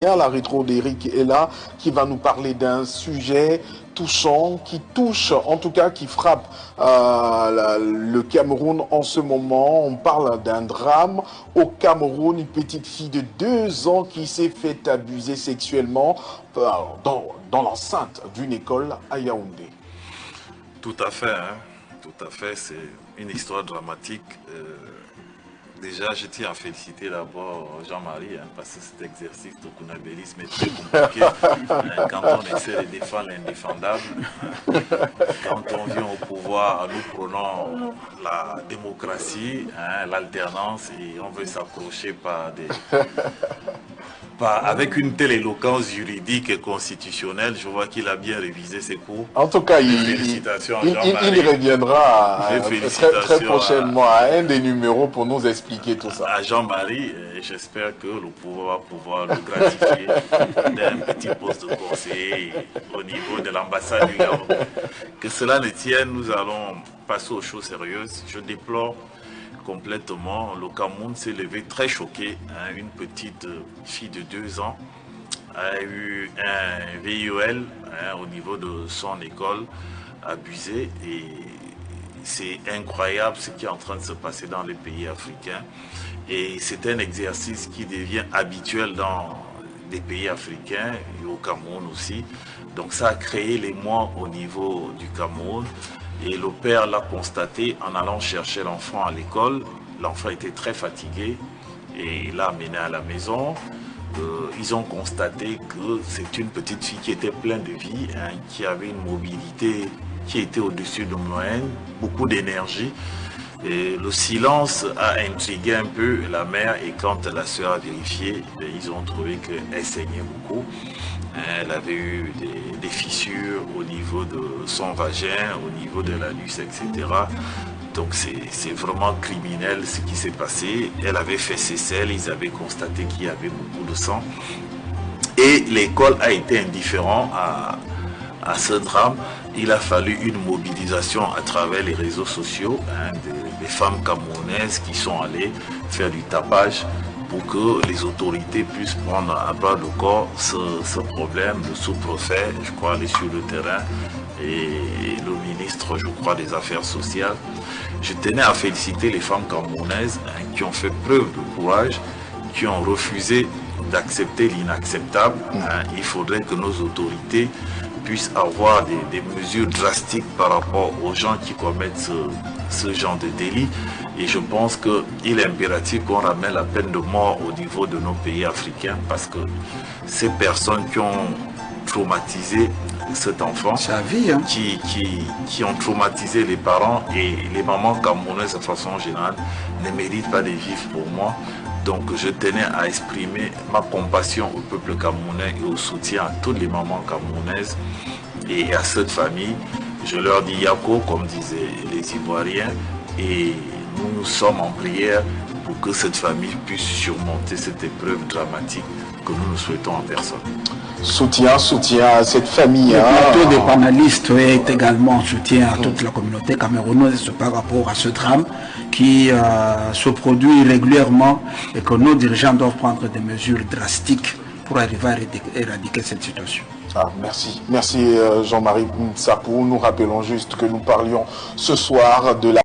La rétro d'Éric est là, qui va nous parler d'un sujet touchant, qui touche, en tout cas qui frappe le Cameroun en ce moment. On parle d'un drame au Cameroun, une petite fille de 2 ans qui s'est fait abuser sexuellement dans l'enceinte d'une école à Yaoundé. Tout à fait, hein. Tout à fait, c'est une histoire dramatique. Déjà, je tiens à féliciter d'abord Jean-Marie, hein, parce que cet exercice de kunabélisme est très compliqué quand on essaie de défendre l'indéfendable. Quand on vient au pouvoir, nous prenons la démocratie, hein, l'alternance, et on veut s'accrocher avec une telle éloquence juridique et constitutionnelle. Je vois qu'il a bien révisé ses cours. En tout cas, il reviendra très prochainement à un des numéros pour nous expliquer tout ça. À Jean-Marie, j'espère que le pouvoir va pouvoir le gratifier d'un petit poste de conseiller au niveau de l'ambassade du Gabon. Que cela ne tienne, nous allons passer aux choses sérieuses. Je déplore complètement. Le Cameroun s'est levé très choqué. Hein, une petite fille de 2 ans a eu un VIOL au niveau de son école, abusé, et c'est incroyable ce qui est en train de se passer dans les pays africains. Et c'est un exercice qui devient habituel dans des pays africains et au Cameroun aussi. Donc ça a créé l'émoi au niveau du Cameroun. Et le père l'a constaté en allant chercher l'enfant à l'école. L'enfant était très fatigué et il l'a amené à la maison. Ils ont constaté que c'est une petite fille qui était pleine de vie, hein, qui avait une mobilité qui était au-dessus de moyenne, beaucoup d'énergie. Et le silence a intrigué un peu la mère, et quand la sœur a vérifié, ils ont trouvé qu'elle saignait beaucoup. Elle avait eu des fissures au niveau de son vagin, au niveau de l'anus, etc. Donc c'est vraiment criminel ce qui s'est passé. Elle avait fait ses selles, ils avaient constaté qu'il y avait beaucoup de sang. Et l'école a été indifférente à ce drame. Il a fallu une mobilisation à travers les réseaux sociaux, hein, des femmes camerounaises qui sont allées faire du tapage pour que les autorités puissent prendre à bras le corps ce problème. Le sous-préfet, je crois, est sur le terrain, et le ministre, je crois, des Affaires sociales. Je tenais à féliciter les femmes camerounaises, hein, qui ont fait preuve de courage, qui ont refusé d'accepter l'inacceptable. Hein. Il faudrait que nos autorités puissent avoir des mesures drastiques par rapport aux gens qui commettent ce genre de délit. Et je pense qu'il est impératif qu'on ramène la peine de mort au niveau de nos pays africains, parce que ces personnes qui ont traumatisé cet enfant, vie, hein, qui ont traumatisé les parents et les mamans camerounaises de façon générale, ne méritent pas de vivre pour moi. Donc je tenais à exprimer ma compassion au peuple camerounais et au soutien à toutes les mamans camerounaises et à cette famille. Je leur dis Yako, comme disaient les Ivoiriens, et nous sommes en prière pour que cette famille puisse surmonter cette épreuve dramatique que nous souhaitons en personne. Soutien à cette famille. Le plateau des panélistes est également en soutien à toute la communauté camerounaise par rapport à ce drame qui se produit régulièrement, et que nos dirigeants doivent prendre des mesures drastiques pour arriver à éradiquer cette situation. Merci Jean-Marie Sapou. Nous rappelons juste que nous parlions ce soir de la